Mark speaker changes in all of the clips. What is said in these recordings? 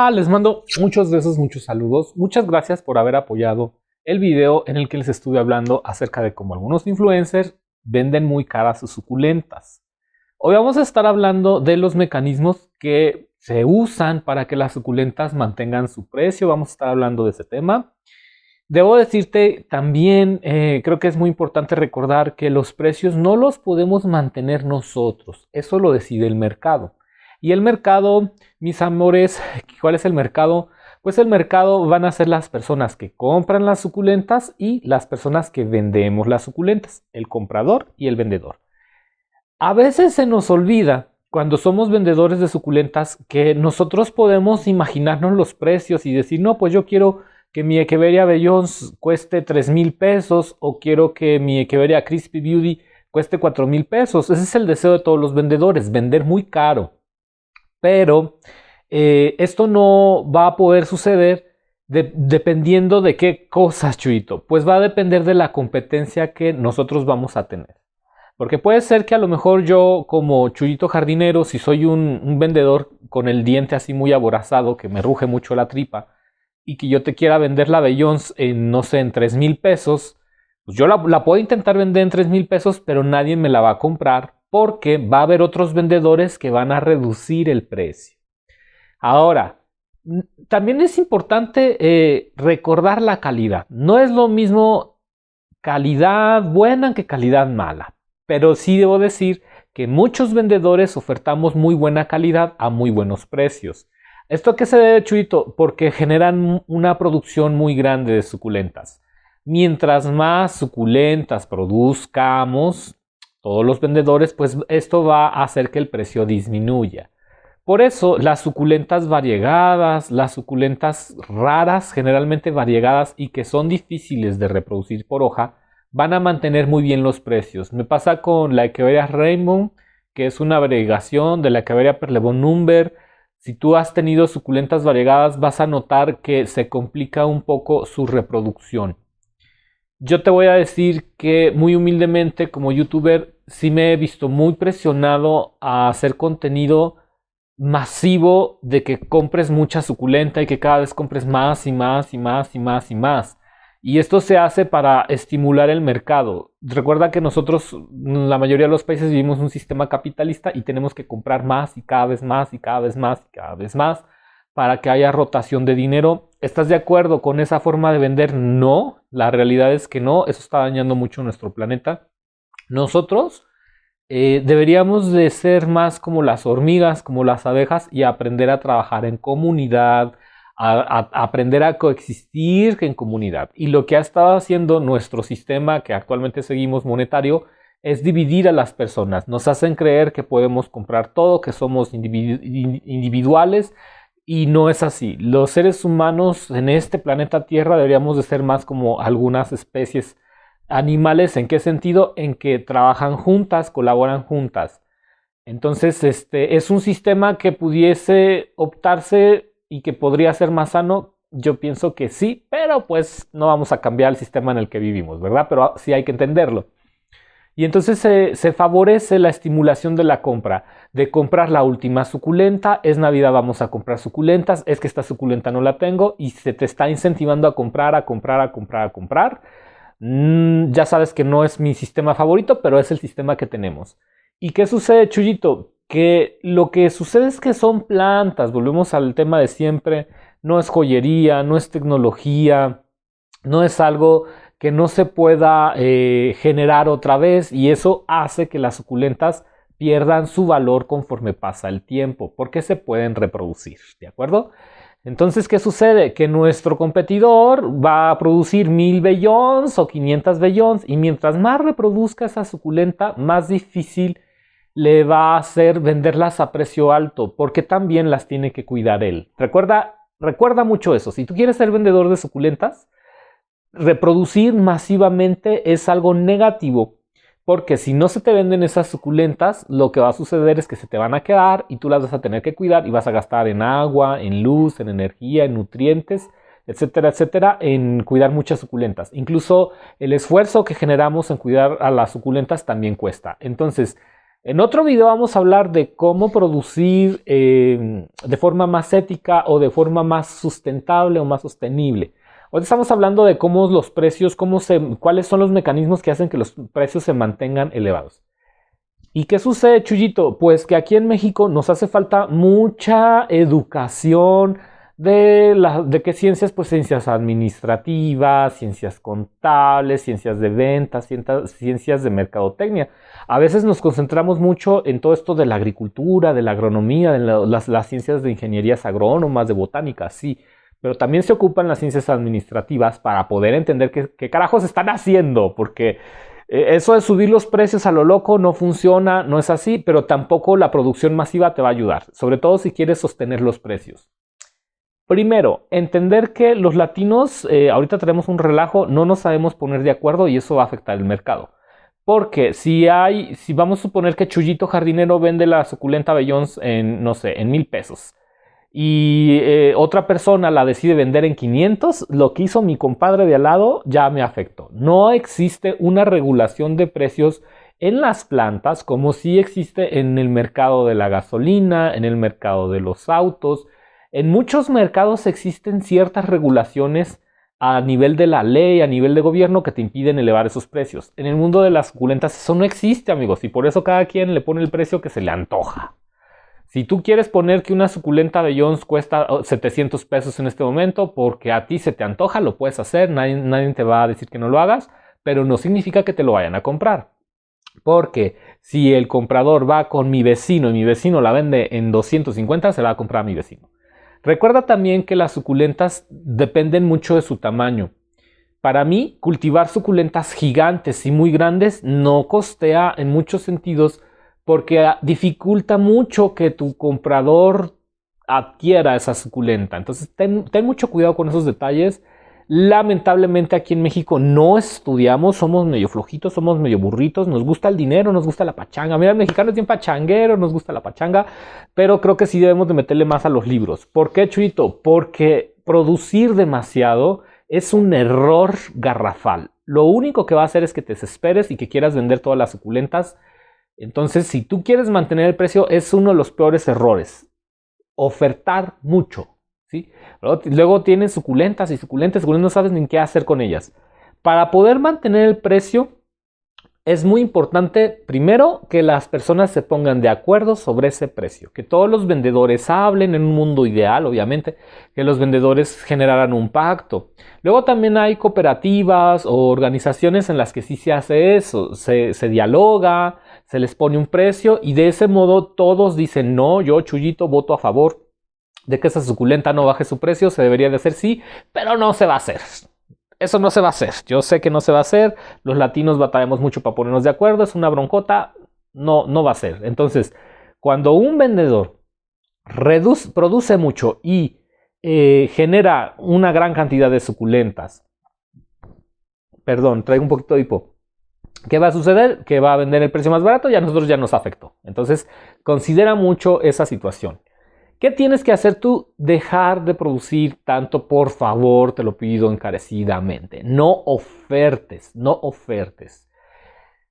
Speaker 1: Hola, les mando muchos besos, muchos saludos. Muchas gracias por haber apoyado el video en el que les estuve hablando acerca de cómo algunos influencers venden muy caras sus suculentas. Hoy vamos a estar hablando de los mecanismos que se usan para que las suculentas mantengan su precio. Vamos a estar hablando de ese tema. Debo decirte también, creo que es muy importante recordar que los precios no los podemos mantener nosotros. Eso lo decide el mercado. Y el mercado, mis amores, ¿cuál es el mercado? Pues el mercado van a ser las personas que compran las suculentas y las personas que vendemos las suculentas, el comprador y el vendedor. A veces se nos olvida, cuando somos vendedores de suculentas, que nosotros podemos imaginarnos los precios y decir, no, pues yo quiero que mi Echeveria Bellons cueste 3,000 pesos o quiero que mi Echeveria Crispy Beauty cueste 4,000 pesos. Ese es el deseo de todos los vendedores, vender muy caro. Pero esto no va a poder suceder dependiendo de qué cosas, Chuyito. Pues va a depender de la competencia que nosotros vamos a tener. Porque puede ser que a lo mejor yo, como Chuyito jardinero, si soy un vendedor con el diente así muy aborazado, que me ruge mucho la tripa, y que yo te quiera vender la Bellons en, no sé, en 3,000 pesos, pues yo la puedo intentar vender en 3,000 pesos, pero nadie me la va a comprar porque va a haber otros vendedores que van a reducir el precio. Ahora, también es importante recordar la calidad. No es lo mismo calidad buena que calidad mala, pero sí debo decir que muchos vendedores ofertamos muy buena calidad a muy buenos precios. ¿Esto a qué se debe, Chuyito? Porque generan una producción muy grande de suculentas. Mientras más suculentas produzcamos, todos los vendedores, pues esto va a hacer que el precio disminuya. Por eso las suculentas variegadas, las suculentas raras, generalmente variegadas y que son difíciles de reproducir por hoja, van a mantener muy bien los precios. Me pasa con la Echeveria Rainbow, que es una variegación de la Echeveria Perlebón Number. Si tú has tenido suculentas variegadas, vas a notar que se complica un poco su reproducción. Yo te voy a decir que muy humildemente como youtuber sí me he visto muy presionado a hacer contenido masivo de que compres mucha suculenta y que cada vez compres más y más y más y más y más. Y esto se hace para estimular el mercado. Recuerda que nosotros, la mayoría de los países, vivimos un sistema capitalista y tenemos que comprar más y cada vez más y cada vez más y cada vez más para que haya rotación de dinero. ¿Estás de acuerdo con esa forma de vender? No, la realidad es que no, eso está dañando mucho nuestro planeta. Nosotros deberíamos de ser más como las hormigas, como las abejas y aprender a trabajar en comunidad, a aprender a coexistir en comunidad. Y lo que ha estado haciendo nuestro sistema, que actualmente seguimos monetario, es dividir a las personas. Nos hacen creer que podemos comprar todo, que somos individuales. Y no es así. Los seres humanos en este planeta Tierra deberíamos de ser más como algunas especies animales. ¿En qué sentido? En que trabajan juntas, colaboran juntas. Entonces, es un sistema que pudiese optarse y que podría ser más sano. Yo pienso que sí, pero pues no vamos a cambiar el sistema en el que vivimos, ¿verdad? Pero sí hay que entenderlo. Y entonces se favorece la estimulación de la compra, de comprar la última suculenta. Es Navidad, vamos a comprar suculentas, es que esta suculenta no la tengo y se te está incentivando a comprar, a comprar, a comprar, a comprar. Ya sabes que no es mi sistema favorito, pero es el sistema que tenemos. ¿Y qué sucede, Chuyito? Que lo que sucede es que son plantas, volvemos al tema de siempre, no es joyería, no es tecnología, no es algo que no se pueda generar otra vez y eso hace que las suculentas pierdan su valor conforme pasa el tiempo porque se pueden reproducir, ¿de acuerdo? Entonces, ¿qué sucede? Que nuestro competidor va a producir 1,000 Bellons o 500 Bellons y mientras más reproduzca esa suculenta, más difícil le va a hacer venderlas a precio alto porque también las tiene que cuidar él. Recuerda mucho eso. Si tú quieres ser vendedor de suculentas, reproducir masivamente es algo negativo porque si no se te venden esas suculentas, lo que va a suceder es que se te van a quedar y tú las vas a tener que cuidar y vas a gastar en agua, en luz, en energía, en nutrientes, etcétera, etcétera, en cuidar muchas suculentas. Incluso el esfuerzo que generamos en cuidar a las suculentas también cuesta. Entonces, En otro video vamos a hablar de cómo producir de forma más ética o de forma más sustentable o más sostenible. Hoy estamos hablando de cómo los precios, cuáles son los mecanismos que hacen que los precios se mantengan elevados. ¿Y qué sucede, Chuyito? Pues que aquí en México nos hace falta mucha educación de qué ciencias, pues ciencias administrativas, ciencias contables, ciencias de ventas, ciencias de mercadotecnia. A veces nos concentramos mucho en todo esto de la agricultura, de la agronomía, de las ciencias de ingenierías agrónomas, de botánica, sí. Pero también se ocupan las ciencias administrativas para poder entender qué carajos están haciendo, porque eso de subir los precios a lo loco no funciona, no es así, pero tampoco la producción masiva te va a ayudar, sobre todo si quieres sostener los precios. Primero, entender que los latinos, ahorita tenemos un relajo, no nos sabemos poner de acuerdo y eso va a afectar el mercado. Porque si vamos a suponer que Chuyito Jardinero vende la suculenta Bellons en, no sé, en 1,000 pesos. Y otra persona la decide vender en 500, lo que hizo mi compadre de al lado ya me afectó. No existe una regulación de precios en las plantas como sí existe en el mercado de la gasolina, en el mercado de los autos. En muchos mercados existen ciertas regulaciones a nivel de la ley, a nivel de gobierno que te impiden elevar esos precios. En el mundo de las suculentas eso no existe, amigos, y por eso cada quien le pone el precio que se le antoja. Si tú quieres poner que una suculenta Bellons cuesta 700 pesos en este momento porque a ti se te antoja, lo puedes hacer, nadie te va a decir que no lo hagas, pero no significa que te lo vayan a comprar. Porque si el comprador va con mi vecino y mi vecino la vende en 250, se la va a comprar a mi vecino. Recuerda también que las suculentas dependen mucho de su tamaño. Para mí, cultivar suculentas gigantes y muy grandes no costea en muchos sentidos porque dificulta mucho que tu comprador adquiera esa suculenta. Entonces, ten mucho cuidado con esos detalles. Lamentablemente aquí en México no estudiamos, somos medio flojitos, somos medio burritos, nos gusta el dinero, nos gusta la pachanga. Mira, el mexicano es bien pachanguero, nos gusta la pachanga, pero creo que sí debemos de meterle más a los libros. ¿Por qué, Chuyito? Porque producir demasiado es un error garrafal. Lo único que va a hacer es que te desesperes y que quieras vender todas las suculentas. Entonces, si tú quieres mantener el precio, es uno de los peores errores. Ofertar mucho. ¿Sí? Luego tienen suculentas y suculentas, no sabes ni qué hacer con ellas. Para poder mantener el precio es muy importante, primero, que las personas se pongan de acuerdo sobre ese precio, que todos los vendedores hablen en un mundo ideal, obviamente, que los vendedores generaran un pacto. Luego también hay cooperativas o organizaciones en las que sí se hace eso, se dialoga, se les pone un precio y de ese modo todos dicen no, yo Chuyito voto a favor de que esa suculenta no baje su precio, se debería de hacer sí, pero no se va a hacer. Eso no se va a hacer. Yo sé que no se va a hacer. Los latinos batallamos mucho para ponernos de acuerdo. Es una broncota. No va a ser. Entonces, cuando un vendedor produce mucho y genera una gran cantidad de suculentas, perdón, traigo un poquito de hipo. ¿Qué va a suceder? Que va a vender el precio más barato y a nosotros ya nos afectó. Entonces, considera mucho esa situación. ¿Qué tienes que hacer tú? Dejar de producir tanto, por favor, te lo pido encarecidamente. No ofertes, no ofertes.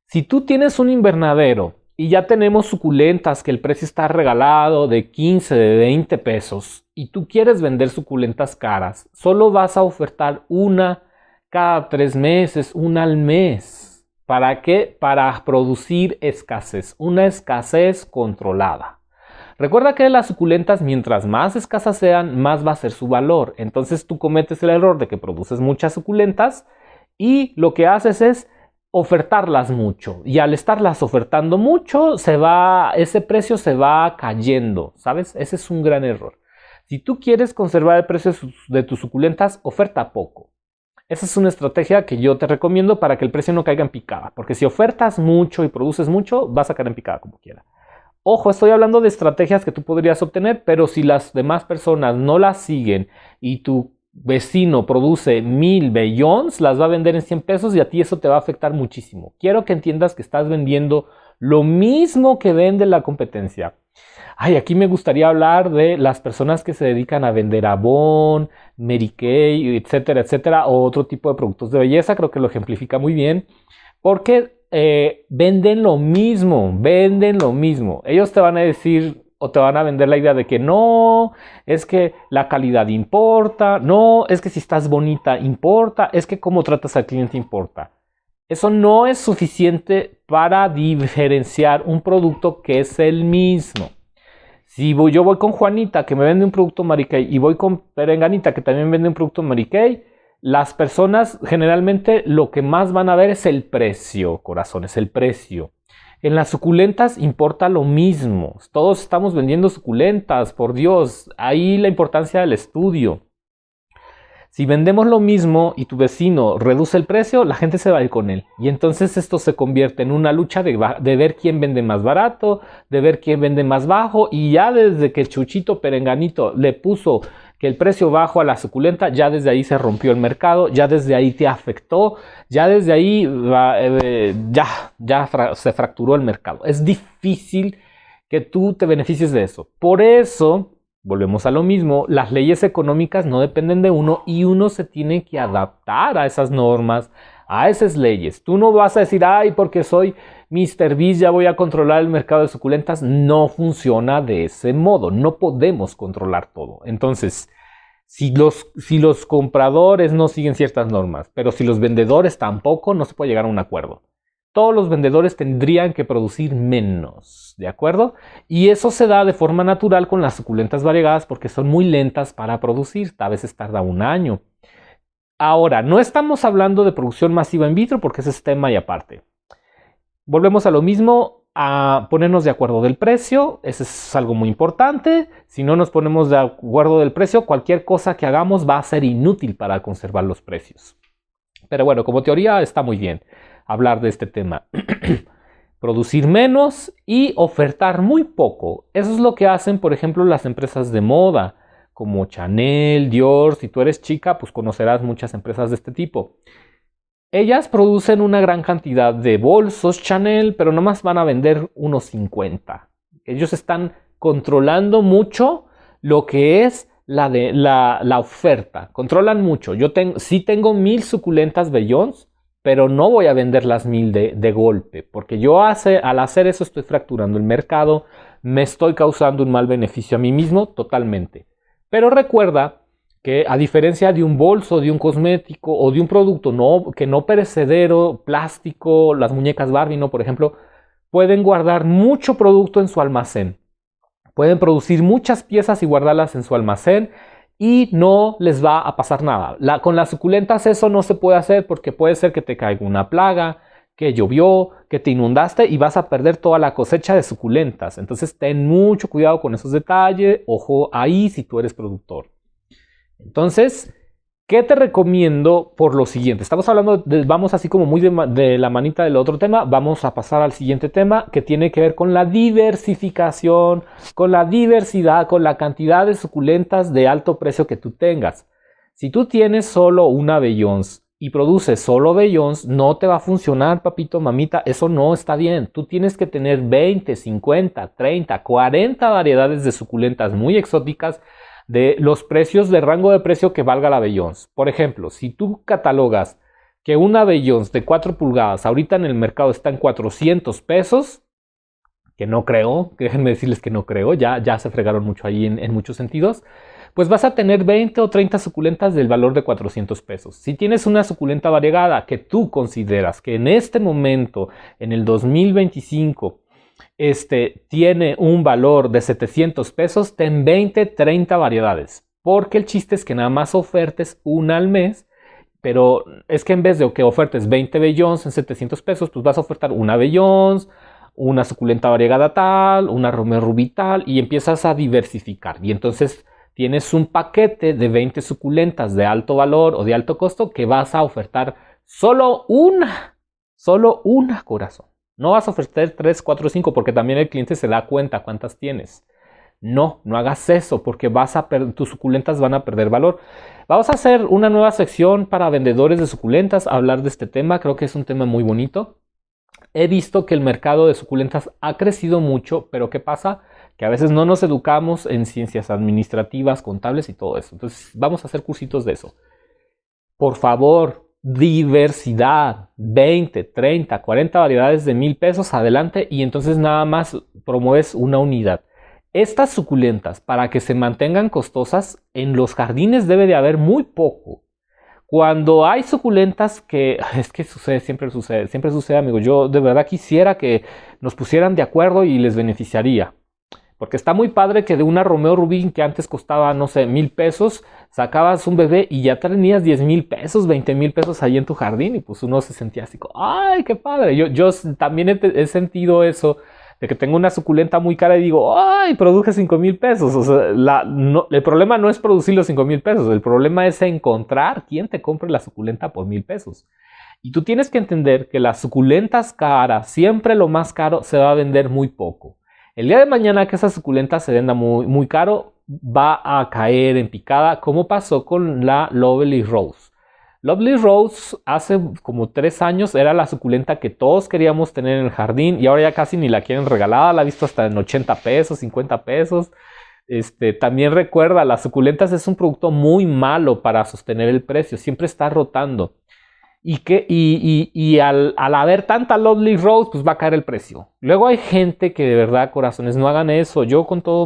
Speaker 1: Si tú tienes un invernadero y ya tenemos suculentas que el precio está regalado de 15, de 20 pesos y tú quieres vender suculentas caras, solo vas a ofertar una cada 3 meses, una al mes. ¿Para qué? Para producir escasez, una escasez controlada. Recuerda que las suculentas, mientras más escasas sean, más va a ser su valor. Entonces tú cometes el error de que produces muchas suculentas y lo que haces es ofertarlas mucho. Y al estarlas ofertando mucho, ese precio se va cayendo, ¿sabes? Ese es un gran error. Si tú quieres conservar el precio de tus suculentas, oferta poco. Esa es una estrategia que yo te recomiendo para que el precio no caiga en picada. Porque si ofertas mucho y produces mucho, vas a caer en picada como quiera. Ojo, estoy hablando de estrategias que tú podrías obtener, pero si las demás personas no las siguen y tu vecino produce 1,000 Bellons, las va a vender en 100 pesos y a ti eso te va a afectar muchísimo. Quiero que entiendas que estás vendiendo lo mismo que vende la competencia. Ay, aquí me gustaría hablar de las personas que se dedican a vender Avon, Mary Kay, etcétera, etcétera, o otro tipo de productos de belleza. Creo que lo ejemplifica muy bien. Porque venden lo mismo, venden lo mismo. Ellos te van a decir o te van a vender la idea de que no, es que la calidad importa, no, es que si estás bonita importa, es que cómo tratas al cliente importa. Eso no es suficiente para diferenciar un producto que es el mismo. Si yo voy con Juanita, que me vende un producto Mary Kay, y voy con Perenganita, que también vende un producto Mary Kay, las personas generalmente lo que más van a ver es el precio, corazones, el precio. En las suculentas importa lo mismo. Todos estamos vendiendo suculentas, por Dios. Ahí la importancia del estudio. Si vendemos lo mismo y tu vecino reduce el precio, la gente se va a ir con él. Y entonces esto se convierte en una lucha de ver quién vende más barato, de ver quién vende más bajo. Y ya desde que Chuchito Perenganito le puso que el precio bajo a la suculenta, ya desde ahí se rompió el mercado, ya desde ahí te afectó, ya desde ahí se fracturó el mercado. Es difícil que tú te beneficies de eso. Por eso, volvemos a lo mismo, las leyes económicas no dependen de uno y uno se tiene que adaptar a esas normas, a esas leyes. Tú no vas a decir, ay, porque soy Mr. Beast, ya voy a controlar el mercado de suculentas. No funciona de ese modo, no podemos controlar todo. Entonces, si los compradores no siguen ciertas normas, pero si los vendedores tampoco, no se puede llegar a un acuerdo. Todos los vendedores tendrían que producir menos, ¿de acuerdo? Y eso se da de forma natural con las suculentas variegadas porque son muy lentas para producir, a veces tarda un año. Ahora, no estamos hablando de producción masiva in vitro porque ese es tema y aparte. Volvemos a lo mismo, a ponernos de acuerdo del precio, eso es algo muy importante. Si no nos ponemos de acuerdo del precio, cualquier cosa que hagamos va a ser inútil para conservar los precios. Pero bueno, como teoría está muy bien hablar de este tema. Producir menos y ofertar muy poco. Eso es lo que hacen, por ejemplo, las empresas de moda, como Chanel, Dior. Si tú eres chica, pues conocerás muchas empresas de este tipo. Ellas producen una gran cantidad de bolsos Chanel, pero nomás van a vender unos 50. Ellos están controlando mucho lo que es la oferta. Controlan mucho. Sí tengo 1000 suculentas Bellons, pero no voy a vender las 1000 de golpe, porque yo al hacer eso estoy fracturando el mercado, me estoy causando un mal beneficio a mí mismo totalmente. Pero recuerda que a diferencia de un bolso, de un cosmético o de un producto que no perecedero, plástico, las muñecas Barbie, ¿no? Por ejemplo, pueden guardar mucho producto en su almacén. Pueden producir muchas piezas y guardarlas en su almacén y no les va a pasar nada. Con las suculentas eso no se puede hacer porque puede ser que te caiga una plaga, que llovió, que te inundaste y vas a perder toda la cosecha de suculentas. Entonces ten mucho cuidado con esos detalles, ojo ahí si tú eres productor. Entonces, ¿qué te recomiendo por lo siguiente? Estamos hablando, vamos así como muy de la manita del otro tema, vamos a pasar al siguiente tema que tiene que ver con la diversificación, con la diversidad, con la cantidad de suculentas de alto precio que tú tengas. Si tú tienes solo una Bellons y produces solo Bellons, no te va a funcionar, papito, mamita, eso no está bien. Tú tienes que tener 20, 50, 30, 40 variedades de suculentas muy exóticas de los precios de rango de precio que valga la Bellons. Por ejemplo, si tú catalogas que una Bellons de 4 pulgadas ahorita en el mercado está en 400 pesos, que no creo, déjenme decirles que no creo, ya se fregaron mucho ahí en muchos sentidos, pues vas a tener 20 o 30 suculentas del valor de 400 pesos. Si tienes una suculenta variegada que tú consideras que en este momento, en el 2025, tiene un valor de 700 pesos, ten 20, 30 variedades. Porque el chiste es que nada más ofertes una al mes, pero es que en vez de que ofertes 20 Bellons en 700 pesos, pues vas a ofertar una Bellons, una suculenta variegada tal, una Romeo Rubí tal, y empiezas a diversificar. Y entonces tienes un paquete de 20 suculentas de alto valor o de alto costo que vas a ofertar solo una, corazón. No vas a ofrecer 3, 4, 5 porque también el cliente se da cuenta cuántas tienes. No hagas eso porque tus suculentas van a perder valor. Vamos a hacer una nueva sección para vendedores de suculentas, hablar de este tema. Creo que es un tema muy bonito. He visto que el mercado de suculentas ha crecido mucho, pero ¿qué pasa? Que a veces no nos educamos en ciencias administrativas, contables y todo eso. Entonces vamos a hacer cursitos de eso. Por favor, diversidad. 20, 30, 40 variedades de 1000 pesos, adelante, y entonces nada más promueves una unidad. Estas suculentas, para que se mantengan costosas, en los jardines debe de haber muy poco. Cuando hay suculentas que, es que sucede, siempre sucede, amigos. Yo de verdad quisiera que nos pusieran de acuerdo y les beneficiaría. Porque está muy padre que de una Romeo Rubín que antes costaba, no sé, 1000 pesos, sacabas un bebé y ya tenías 10,000 pesos, 20,000 pesos ahí en tu jardín y pues uno se sentía así, como, ¡ay, qué padre! Yo también he sentido eso, de que tengo una suculenta muy cara y digo, ¡ay, produje 5,000 pesos! O sea, el problema no es producir los 5,000 pesos, el problema es encontrar quién te compre la suculenta por 1000 pesos. Y tú tienes que entender que las suculentas caras, siempre lo más caro, se va a vender muy poco. El día de mañana que esa suculenta se venda muy caro, va a caer en picada, como pasó con la Lovely Rose. Lovely Rose hace como 3 años era la suculenta que todos queríamos tener en el jardín y ahora ya casi ni la quieren regalada, la he visto hasta en 80 pesos, 50 pesos. También recuerda, las suculentas es un producto muy malo para sostener el precio, siempre está rotando. Y al haber tanta Lovely Rose, pues va a caer el precio. Luego hay gente que de verdad, corazones, no hagan eso. Yo con todo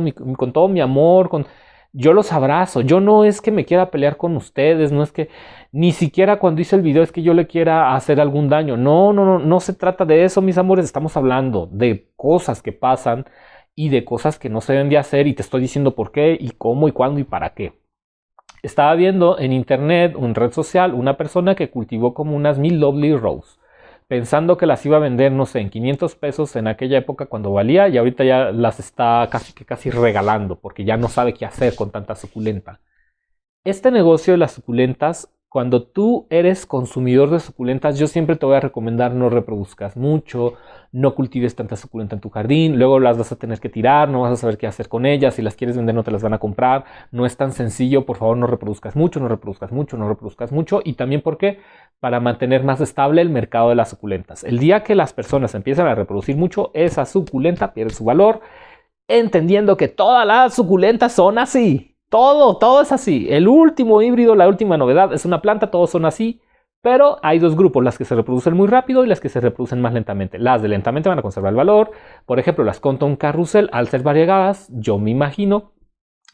Speaker 1: mi amor, yo los abrazo. Yo no es que me quiera pelear con ustedes, no es que ni siquiera cuando hice el video es que yo le quiera hacer algún daño. No se trata de eso, mis amores. Estamos hablando de cosas que pasan y de cosas que no se deben de hacer y te estoy diciendo por qué y cómo y cuándo y para qué. Estaba viendo en internet, en red social, una persona que cultivó como unas 1000 Lovely Rose, pensando que las iba a vender, no sé, en 500 pesos en aquella época cuando valía, y ahorita ya las está casi regalando, porque ya no sabe qué hacer con tanta suculenta. Este negocio de las suculentas, cuando tú eres consumidor de suculentas, yo siempre te voy a recomendar no reproduzcas mucho, no cultives tanta suculenta en tu jardín, luego las vas a tener que tirar, no vas a saber qué hacer con ellas, si las quieres vender no te las van a comprar, no es tan sencillo, por favor no reproduzcas mucho, no reproduzcas mucho, no reproduzcas mucho, y también porque para mantener más estable el mercado de las suculentas. El día que las personas empiezan a reproducir mucho, esa suculenta pierde su valor, entendiendo que todas las suculentas son así. Todo es así. El último híbrido, la última novedad es una planta, todos son así. Pero hay dos grupos, las que se reproducen muy rápido y las que se reproducen más lentamente. Las de lentamente van a conservar el valor. Por ejemplo, las Compton Carrusel, al ser variegadas, yo me imagino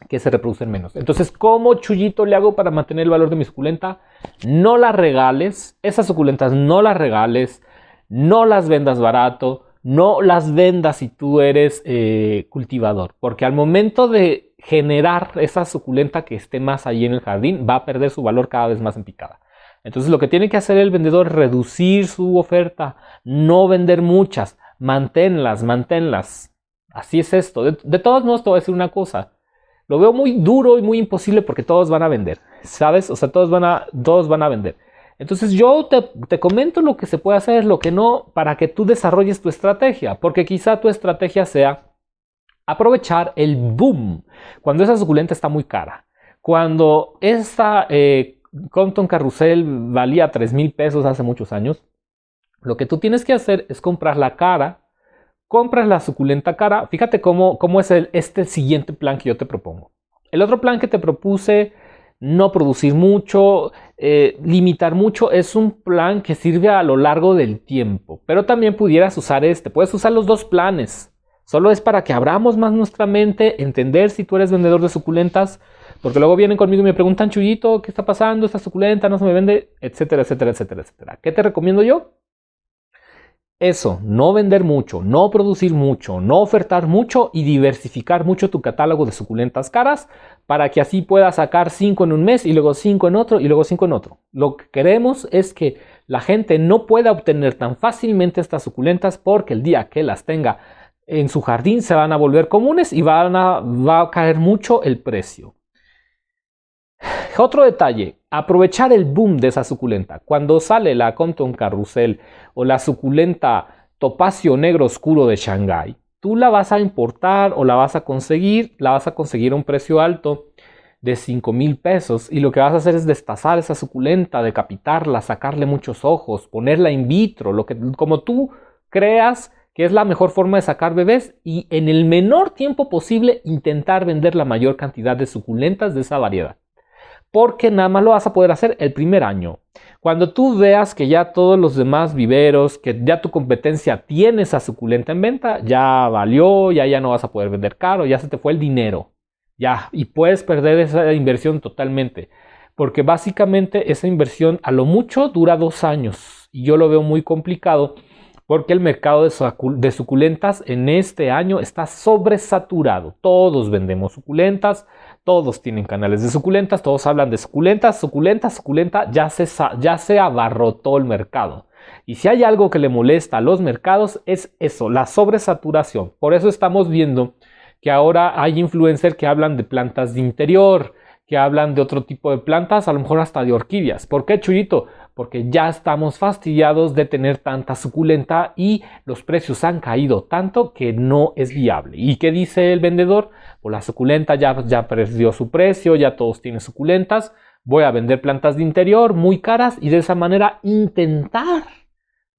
Speaker 1: que se reproducen menos. Entonces, ¿cómo chullito le hago para mantener el valor de mi suculenta? No las regales. Esas suculentas no las regales. No las vendas barato. No las vendas si tú eres cultivador. Porque al momento de generar esa suculenta que esté más ahí en el jardín, va a perder su valor cada vez más en picada. Entonces lo que tiene que hacer el vendedor es reducir su oferta, no vender muchas, manténlas. Así es esto. De todos modos te voy a decir una cosa. Lo veo muy duro y muy imposible porque todos van a vender, ¿sabes? O sea, todos van a vender. Entonces yo te comento lo que se puede hacer, lo que no, para que tú desarrolles tu estrategia. Porque quizá tu estrategia sea aprovechar el boom cuando esa suculenta está muy cara. Cuando esta Compton Carrusel valía 3,000 pesos hace muchos años, lo que tú tienes que hacer es comprar la cara, compras la suculenta cara. Fíjate cómo es este siguiente plan que yo te propongo. El otro plan que te propuse, no producir mucho, limitar mucho, es un plan que sirve a lo largo del tiempo. Pero también pudieras usar puedes usar los dos planes. Solo es para que abramos más nuestra mente, entender si tú eres vendedor de suculentas, porque luego vienen conmigo y me preguntan, Chuyito, ¿qué está pasando? ¿Esta suculenta no se me vende? Etcétera, etcétera, etcétera, etcétera. ¿Qué te recomiendo yo? Eso, no vender mucho, no producir mucho, no ofertar mucho y diversificar mucho tu catálogo de suculentas caras para que así puedas sacar 5 en un mes y luego 5 en otro y luego 5 en otro. Lo que queremos es que la gente no pueda obtener tan fácilmente estas suculentas porque el día que las tenga en su jardín se van a volver comunes y va a caer mucho el precio. Otro detalle, aprovechar el boom de esa suculenta. Cuando sale la Compton Carrusel o la suculenta Topacio Negro Oscuro de Shanghái, tú la vas a importar o la vas a conseguir a un precio alto de 5,000 pesos y lo que vas a hacer es destazar esa suculenta, decapitarla, sacarle muchos ojos, ponerla in vitro, como tú creas que es la mejor forma de sacar bebés y en el menor tiempo posible intentar vender la mayor cantidad de suculentas de esa variedad. porque nada más lo vas a poder hacer el primer año. Cuando tú veas que ya todos los demás viveros, que ya tu competencia tiene esa suculenta en venta, ya valió, ya no vas a poder vender caro, ya se te fue el dinero. Ya, y puedes perder esa inversión totalmente. Porque básicamente esa inversión a lo mucho dura 2 años. Y yo lo veo muy complicado porque el mercado de suculentas en este año está sobresaturado. Todos vendemos suculentas, todos tienen canales de suculentas, todos hablan de suculentas, suculenta, ya se abarrotó el mercado. Y si hay algo que le molesta a los mercados es eso, la sobresaturación. Por eso estamos viendo que ahora hay influencers que hablan de plantas de interior, que hablan de otro tipo de plantas, a lo mejor hasta de orquídeas. ¿Por qué, Chuyito? Porque ya estamos fastidiados de tener tanta suculenta y los precios han caído tanto que no es viable. ¿Y qué dice el vendedor? Pues la suculenta ya perdió su precio, ya todos tienen suculentas. Voy a vender plantas de interior muy caras y de esa manera intentar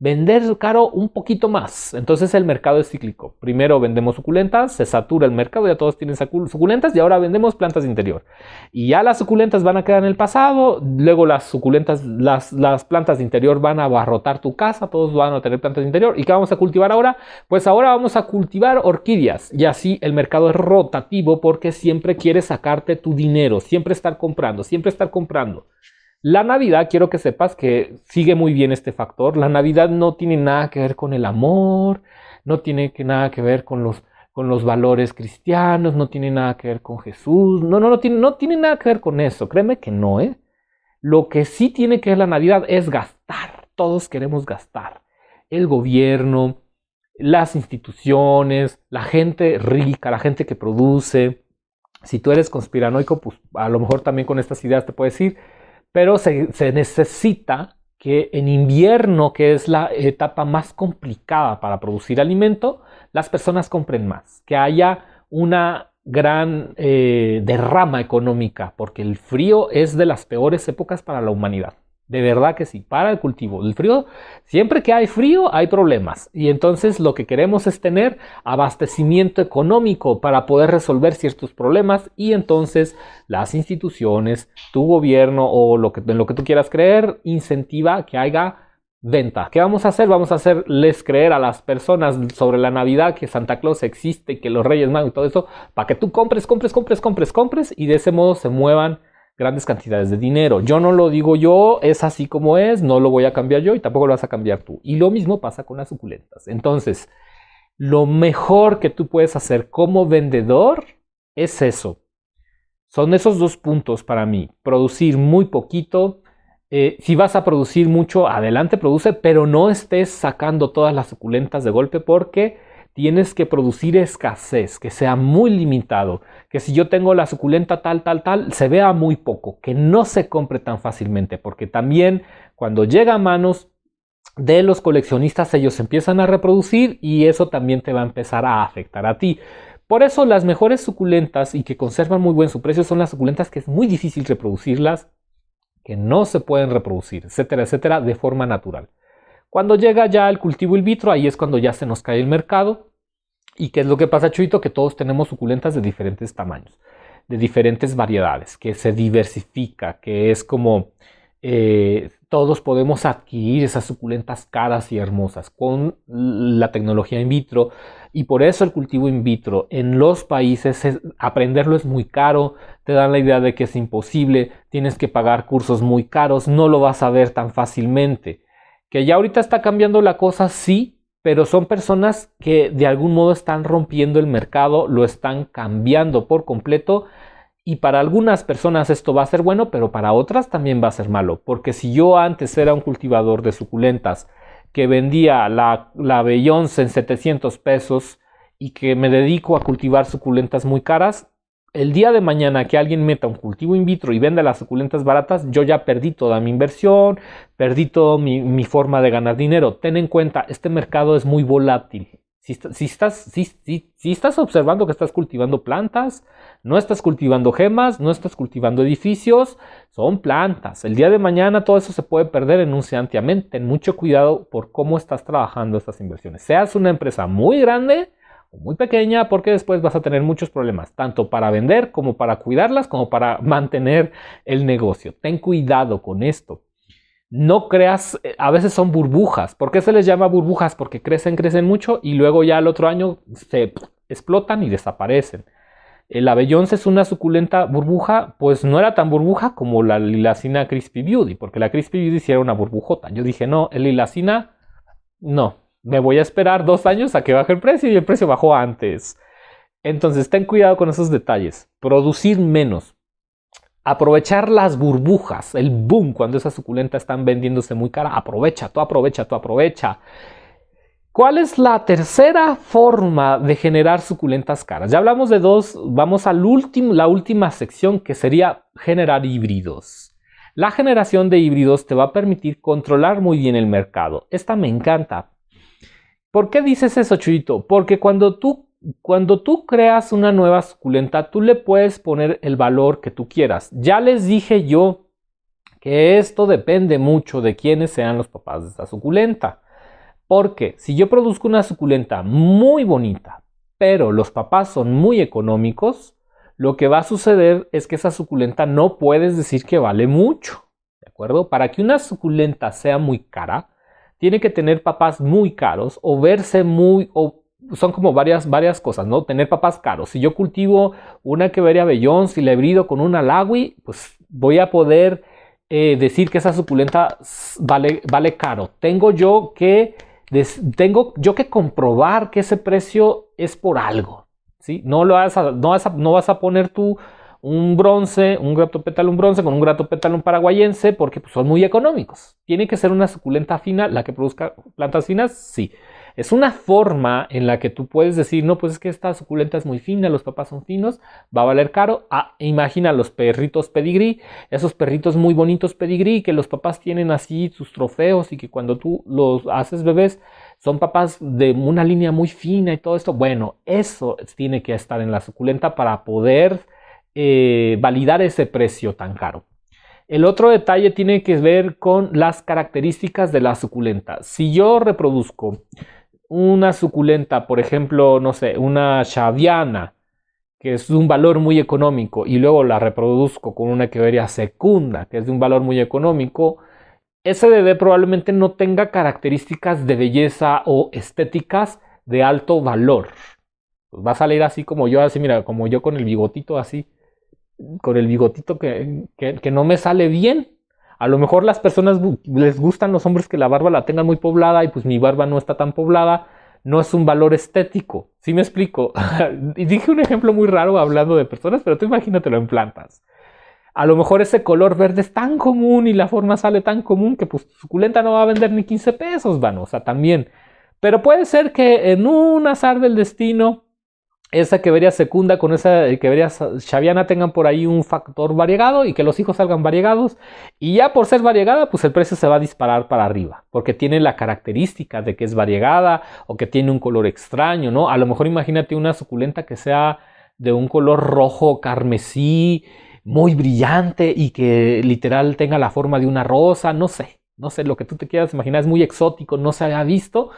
Speaker 1: vender caro un poquito más. Entonces el mercado es cíclico. Primero vendemos suculentas, se satura el mercado, ya todos tienen suculentas y ahora vendemos plantas de interior. Y ya las suculentas van a quedar en el pasado, luego las suculentas, las plantas de interior van a abarrotar tu casa, todos van a tener plantas de interior. ¿Y qué vamos a cultivar ahora? Pues ahora vamos a cultivar orquídeas. Y así el mercado es rotativo porque siempre quiere sacarte tu dinero, siempre estar comprando, siempre estar comprando. La Navidad, quiero que sepas que sigue muy bien este factor. La Navidad no tiene nada que ver con el amor, no tiene nada que ver con los valores cristianos, no tiene nada que ver con Jesús. No tiene nada que ver con eso. Créeme que no, ¿eh? Lo que sí tiene que ver la Navidad es gastar. Todos queremos gastar. El gobierno, las instituciones, la gente rica, la gente que produce. Si tú eres conspiranoico, pues a lo mejor también con estas ideas te puedes ir. Pero se necesita que en invierno, que es la etapa más complicada para producir alimento, las personas compren más, que haya una gran derrama económica, porque el frío es de las peores épocas para la humanidad. De verdad que sí, para el cultivo. El frío, siempre que hay frío hay problemas y entonces lo que queremos es tener abastecimiento económico para poder resolver ciertos problemas y entonces las instituciones, tu gobierno o en lo que tú quieras creer, incentiva que haya venta. ¿Qué vamos a hacer? Vamos a hacerles creer a las personas sobre la Navidad que Santa Claus existe, que los Reyes Magos y todo eso, para que tú compres y de ese modo se muevan grandes cantidades de dinero. Yo no lo digo yo, es así como es, no lo voy a cambiar yo y tampoco lo vas a cambiar tú. Y lo mismo pasa con las suculentas. Entonces, lo mejor que tú puedes hacer como vendedor es eso. Son esos 2 puntos para mí. Producir muy poquito. Si vas a producir mucho, adelante, produce, pero no estés sacando todas las suculentas de golpe porque tienes que producir escasez, que sea muy limitado, que si yo tengo la suculenta tal, se vea muy poco, que no se compre tan fácilmente, porque también cuando llega a manos de los coleccionistas ellos empiezan a reproducir y eso también te va a empezar a afectar a ti. Por eso las mejores suculentas y que conservan muy buen su precio son las suculentas que es muy difícil reproducirlas, que no se pueden reproducir, etcétera, etcétera, de forma natural. Cuando llega ya el cultivo in vitro, ahí es cuando ya se nos cae el mercado. ¿Y qué es lo que pasa, Chuito? Que todos tenemos suculentas de diferentes tamaños, de diferentes variedades, que se diversifica, que es como todos podemos adquirir esas suculentas caras y hermosas con la tecnología in vitro. Y por eso el cultivo in vitro en los países, aprenderlo es muy caro, te dan la idea de que es imposible, tienes que pagar cursos muy caros, no lo vas a ver tan fácilmente. Que ya ahorita está cambiando la cosa, sí, pero son personas que de algún modo están rompiendo el mercado, lo están cambiando por completo y para algunas personas esto va a ser bueno, pero para otras también va a ser malo, porque si yo antes era un cultivador de suculentas que vendía la Beyoncé en 700 pesos y que me dedico a cultivar suculentas muy caras, el día de mañana que alguien meta un cultivo in vitro y venda las suculentas baratas, yo ya perdí toda mi inversión, perdí toda mi forma de ganar dinero. Ten en cuenta, este mercado es muy volátil. Si estás observando que estás cultivando plantas, no estás cultivando gemas, no estás cultivando edificios, son plantas. El día de mañana todo eso se puede perder en un santiamén. Ten mucho cuidado por cómo estás trabajando estas inversiones. Seas una empresa muy grande o muy pequeña, porque después vas a tener muchos problemas, tanto para vender como para cuidarlas, como para mantener el negocio. Ten cuidado con esto. No creas, a veces son burbujas. ¿Por qué se les llama burbujas? Porque crecen mucho y luego ya al otro año se explotan y desaparecen. El Abellons es una suculenta burbuja, pues no era tan burbuja como la Lilacina Crispy Beauty, porque la Crispy Beauty sí era una burbujota. Yo dije, no, el Lilacina, no, me voy a esperar 2 años a que baje el precio y el precio bajó antes. Entonces ten cuidado con esos detalles. Producir menos. Aprovechar las burbujas, el boom, cuando esas suculentas están vendiéndose muy cara. Aprovecha, tú aprovecha, tú aprovecha. ¿Cuál es la tercera forma de generar suculentas caras? Ya hablamos de 2, vamos a la última sección, que sería generar híbridos. La generación de híbridos te va a permitir controlar muy bien el mercado. Esta me encanta. ¿Por qué dices eso, Chuyito? Porque cuando tú creas una nueva suculenta, tú le puedes poner el valor que tú quieras. Ya les dije yo que esto depende mucho de quiénes sean los papás de esta suculenta. Porque si yo produzco una suculenta muy bonita, pero los papás son muy económicos, lo que va a suceder es que esa suculenta no puedes decir que vale mucho, ¿de acuerdo? Para que una suculenta sea muy cara, tiene que tener papás muy caros o verse muy... son como varias cosas, ¿no? Tener papás caros. Si yo cultivo una Echeveria Abellons y la hibrido con una Lagui, pues voy a poder decir que esa suculenta vale caro. Tengo yo que comprobar que ese precio es por algo, ¿sí? No vas a poner tú un bronce, un Gratopétalum bronce con un Gratopétalum paraguayense porque pues, son muy económicos. Tiene que ser una suculenta fina, la que produzca plantas finas, sí. Es una forma en la que tú puedes decir, no, pues es que esta suculenta es muy fina, los papás son finos, va a valer caro. Imagina los perritos pedigrí, esos perritos muy bonitos pedigrí, que los papás tienen así sus trofeos y que cuando tú los haces bebés, son papás de una línea muy fina y todo esto. Bueno, eso tiene que estar en la suculenta para poder validar ese precio tan caro. El otro detalle tiene que ver con las características de la suculenta. Si yo reproduzco una suculenta, por ejemplo, no sé, una Xaviana, que es de un valor muy económico, y luego la reproduzco con una Echeveria secunda, que es de un valor muy económico, ese bebé probablemente no tenga características de belleza o estéticas de alto valor. Pues va a salir así como yo, así mira, como yo con el bigotito así, con el bigotito que no me sale bien. A lo mejor las personas les gustan los hombres que la barba la tengan muy poblada y pues mi barba no está tan poblada. No es un valor estético. ¿Sí me explico? Y dije un ejemplo muy raro hablando de personas, pero tú imagínatelo en plantas. A lo mejor ese color verde es tan común y la forma sale tan común que pues suculenta no va a vender ni 15 pesos, van. O sea, también. Pero puede ser que en un azar del destino esa Echeveria secunda con esa Echeveria Xaviana tengan por ahí un factor variegado y que los hijos salgan variegados, y ya por ser variegada pues el precio se va a disparar para arriba porque tiene la característica de que es variegada o que tiene un color extraño, ¿no? A lo mejor imagínate una suculenta que sea de un color rojo carmesí muy brillante y que literal tenga la forma de una rosa, no sé lo que tú te quieras imaginar, es muy exótico, no se había visto,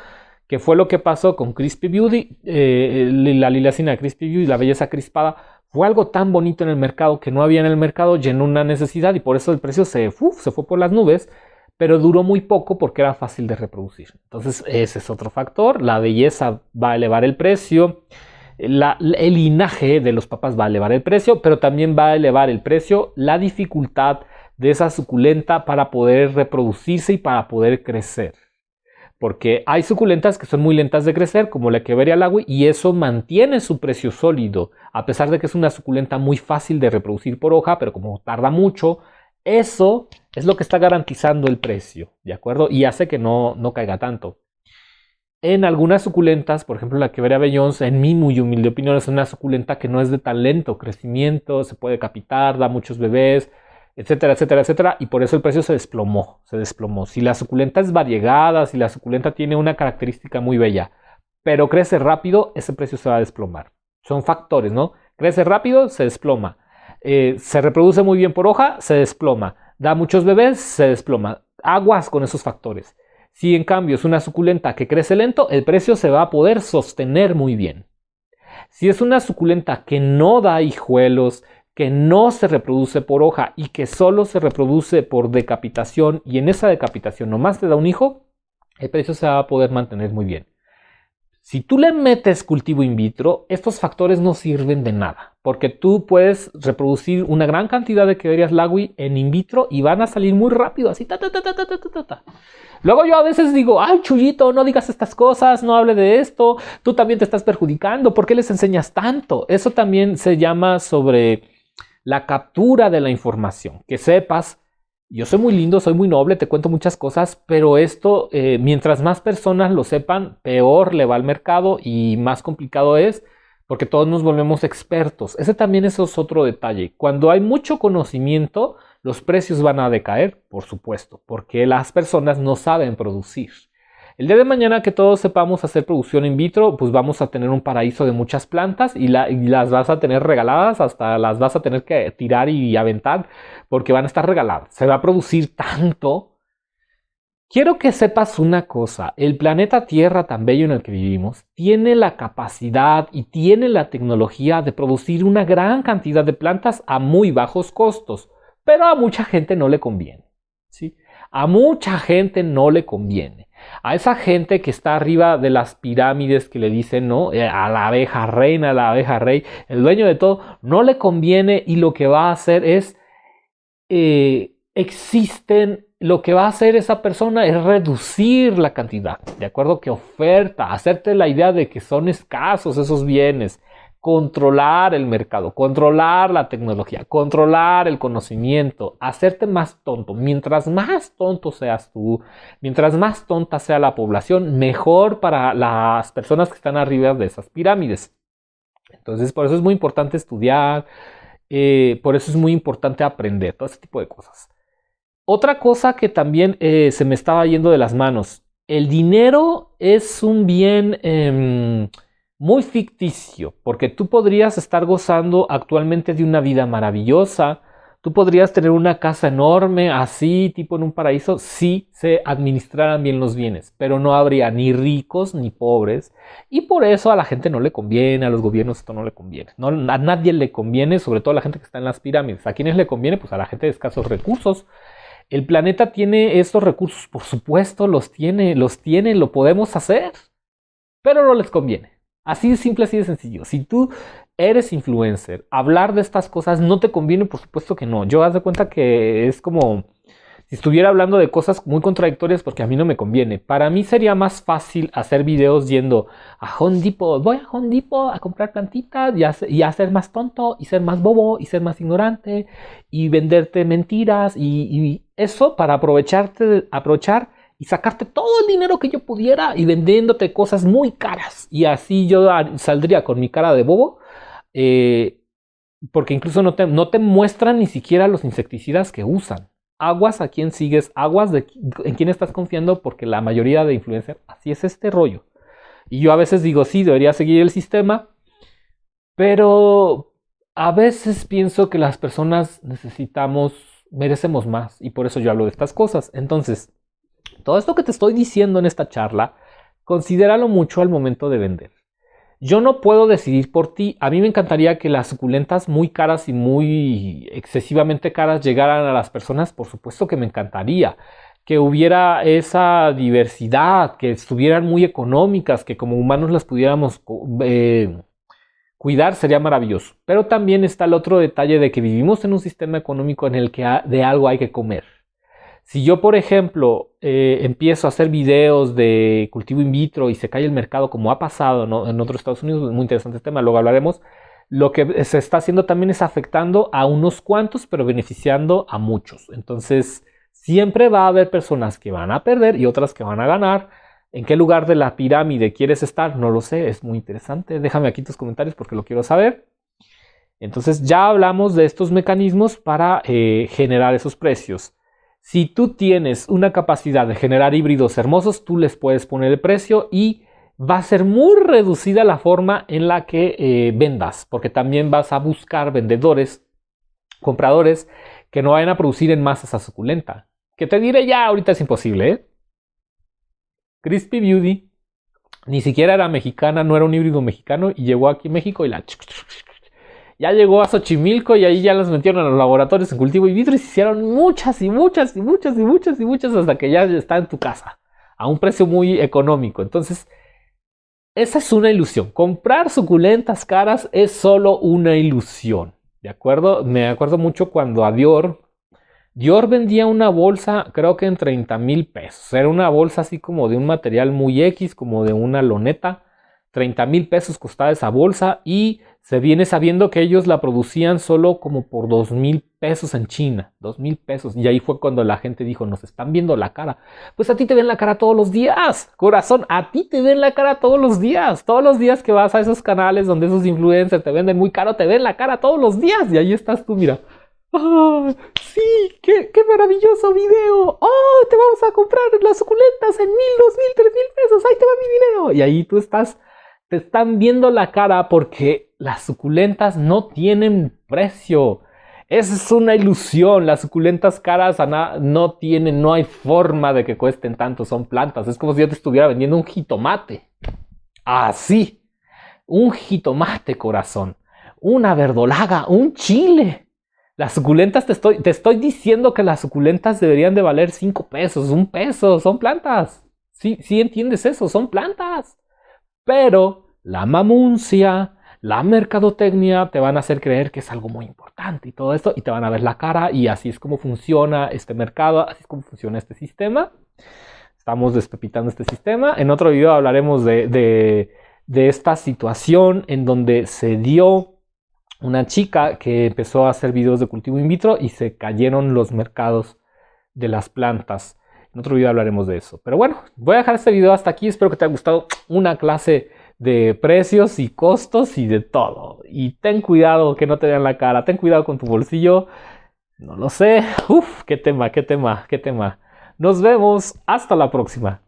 Speaker 1: que fue lo que pasó con Crispy Beauty, la Lilacina Crispy Beauty, la belleza crispada, fue algo tan bonito en el mercado que no había en el mercado, llenó una necesidad y por eso el precio se fue por las nubes, pero duró muy poco porque era fácil de reproducir. Entonces ese es otro factor, la belleza va a elevar el precio, el linaje de los papás va a elevar el precio, pero también va a elevar el precio la dificultad de esa suculenta para poder reproducirse y para poder crecer. Porque hay suculentas que son muy lentas de crecer, como la Echeveria Lagui, y eso mantiene su precio sólido, a pesar de que es una suculenta muy fácil de reproducir por hoja, pero como tarda mucho, eso es lo que está garantizando el precio, ¿de acuerdo? Y hace que no caiga tanto. En algunas suculentas, por ejemplo la Echeveria Abellons, en mi muy humilde opinión, es una suculenta que no es de tan lento crecimiento, se puede capitar, da muchos bebés, etcétera, etcétera, etcétera, y por eso el precio se desplomó. Si la suculenta es variegada, si la suculenta tiene una característica muy bella, pero crece rápido, ese precio se va a desplomar. Son factores, ¿no? Crece rápido, se desploma. Se reproduce muy bien por hoja, se desploma. Da muchos bebés, se desploma. Aguas con esos factores. Si en cambio es una suculenta que crece lento, el precio se va a poder sostener muy bien. Si es una suculenta que no da hijuelos, que no se reproduce por hoja y que solo se reproduce por decapitación y en esa decapitación nomás te da un hijo, el precio se va a poder mantener muy bien. Si tú le metes cultivo in vitro, estos factores no sirven de nada, porque tú puedes reproducir una gran cantidad de Quererias lagui en in vitro y van a salir muy rápido, así ta ta ta ta ta ta ta ta. Luego yo a veces digo, ay Chuyito, no digas estas cosas, no hable de esto, tú también te estás perjudicando, ¿por qué les enseñas tanto? Eso también se llama sobre la captura de la información, que sepas. Yo soy muy lindo, soy muy noble, te cuento muchas cosas, pero esto, mientras más personas lo sepan, peor le va al mercado y más complicado es porque todos nos volvemos expertos. Ese también es otro detalle. Cuando hay mucho conocimiento, los precios van a decaer, por supuesto, porque las personas no saben producir. El día de mañana que todos sepamos hacer producción in vitro, pues vamos a tener un paraíso de muchas plantas y las vas a tener regaladas, hasta las vas a tener que tirar y aventar porque van a estar regaladas. Se va a producir tanto. Quiero que sepas una cosa, el planeta Tierra tan bello en el que vivimos tiene la capacidad y tiene la tecnología de producir una gran cantidad de plantas a muy bajos costos, pero a mucha gente no le conviene, ¿sí? A mucha gente no le conviene. A esa gente que está arriba de las pirámides que le dicen, ¿no? A la abeja reina, a la abeja rey, el dueño de todo, no le conviene y lo que va a hacer es, lo que va a hacer esa persona es reducir la cantidad, de acuerdo que oferta, hacerte la idea de que son escasos esos bienes, controlar el mercado, controlar la tecnología, controlar el conocimiento, hacerte más tonto. Mientras más tonto seas tú, mientras más tonta sea la población, mejor para las personas que están arriba de esas pirámides. Entonces, por eso es muy importante estudiar, por eso es muy importante aprender todo ese tipo de cosas. Otra cosa que también se me estaba yendo de las manos. El dinero es un bien muy ficticio, porque tú podrías estar gozando actualmente de una vida maravillosa, tú podrías tener una casa enorme, así, tipo en un paraíso, si se administraran bien los bienes, pero no habría ni ricos ni pobres, y por eso a la gente no le conviene, a los gobiernos esto no le conviene, no, a nadie le conviene, sobre todo a la gente que está en las pirámides. ¿A quiénes le conviene? Pues a la gente de escasos recursos. El planeta tiene estos recursos, por supuesto, los tiene, lo podemos hacer, pero no les conviene. Así de simple, así de sencillo. Si tú eres influencer, hablar de estas cosas no te conviene, por supuesto que no. Yo haz de cuenta que es como si estuviera hablando de cosas muy contradictorias porque a mí no me conviene. Para mí sería más fácil hacer videos yendo a Home Depot. Voy a Home Depot a comprar plantitas y a ser más tonto y ser más bobo y ser más ignorante y venderte mentiras y eso para aprovechar y sacarte todo el dinero que yo pudiera y vendiéndote cosas muy caras. Y así yo saldría con mi cara de bobo. Porque incluso no te muestran ni siquiera los insecticidas que usan. Aguas a quién sigues, aguas en quién estás confiando, porque la mayoría de influencers, así es este rollo. Y yo a veces digo, sí, debería seguir el sistema, pero a veces pienso que las personas merecemos más, y por eso yo hablo de estas cosas. Entonces, todo esto que te estoy diciendo en esta charla, considéralo mucho al momento de vender. Yo no puedo decidir por ti. A mí me encantaría que las suculentas muy caras y muy excesivamente caras llegaran a las personas. Por supuesto que me encantaría. Que hubiera esa diversidad, que estuvieran muy económicas, que como humanos las pudiéramos cuidar, sería maravilloso. Pero también está el otro detalle de que vivimos en un sistema económico en el que de algo hay que comer. Si yo, por ejemplo, empiezo a hacer videos de cultivo in vitro y se cae el mercado, como ha pasado, ¿no?, en otros Estados Unidos, muy interesante tema, luego hablaremos, lo que se está haciendo también es afectando a unos cuantos, pero beneficiando a muchos. Entonces, siempre va a haber personas que van a perder y otras que van a ganar. ¿En qué lugar de la pirámide quieres estar? No lo sé, es muy interesante. Déjame aquí tus comentarios porque lo quiero saber. Entonces, ya hablamos de estos mecanismos para generar esos precios. Si tú tienes una capacidad de generar híbridos hermosos, tú les puedes poner el precio y va a ser muy reducida la forma en la que vendas, porque también vas a buscar vendedores, compradores, que no vayan a producir en masa esa suculenta. Que te diré ya, ahorita es imposible, ¿eh? Crispy Beauty. Ni siquiera era mexicana, no era un híbrido mexicano y llegó aquí a México y ya llegó a Xochimilco y ahí ya las metieron a los laboratorios en cultivo in vitro y se hicieron muchas y muchas y muchas y muchas y muchas hasta que ya está en tu casa a un precio muy económico. Entonces, esa es una ilusión. Comprar suculentas caras es solo una ilusión. ¿De acuerdo? Me acuerdo mucho cuando a Dior vendía una bolsa, creo que en 30,000 pesos. Era una bolsa así como de un material muy X, como de una loneta. 30,000 pesos costaba esa bolsa y se viene sabiendo que ellos la producían solo como por 2,000 pesos en China. 2,000 pesos. Y ahí fue cuando la gente dijo, nos están viendo la cara. Pues a ti te ven la cara todos los días, corazón. A ti te ven la cara todos los días. Todos los días que vas a esos canales donde esos influencers te venden muy caro, te ven la cara todos los días. Y ahí estás tú, mira. ¡Ah! ¡Sí! ¡Qué maravilloso video! ¡Oh! Te vamos a comprar las suculentas en 1,000, 2,000, 3,000 pesos. ¡Ahí te va mi video! Y ahí tú estás, te están viendo la cara porque las suculentas no tienen precio. Esa es una ilusión. Las suculentas caras no tienen, no hay forma de que cuesten tanto. Son plantas. Es como si yo te estuviera vendiendo un jitomate. Así. Un jitomate, corazón. Una verdolaga, un chile. Las suculentas, te estoy diciendo que las suculentas deberían de valer 5 pesos, 1 peso, son plantas. Sí, sí entiendes eso, son plantas. Pero la mamuncia, la mercadotecnia te van a hacer creer que es algo muy importante y todo esto, y te van a ver la cara, y así es como funciona este mercado, así es como funciona este sistema. Estamos despepitando este sistema. En otro video hablaremos de esta situación en donde se dio una chica que empezó a hacer videos de cultivo in vitro y se cayeron los mercados de las plantas. En otro video hablaremos de eso. Pero bueno, voy a dejar este video hasta aquí. Espero que te haya gustado una clase de precios y costos y de todo. Y ten cuidado que no te vean la cara. Ten cuidado con tu bolsillo. No lo sé. Uf, qué tema, qué tema, qué tema. Nos vemos. Hasta la próxima.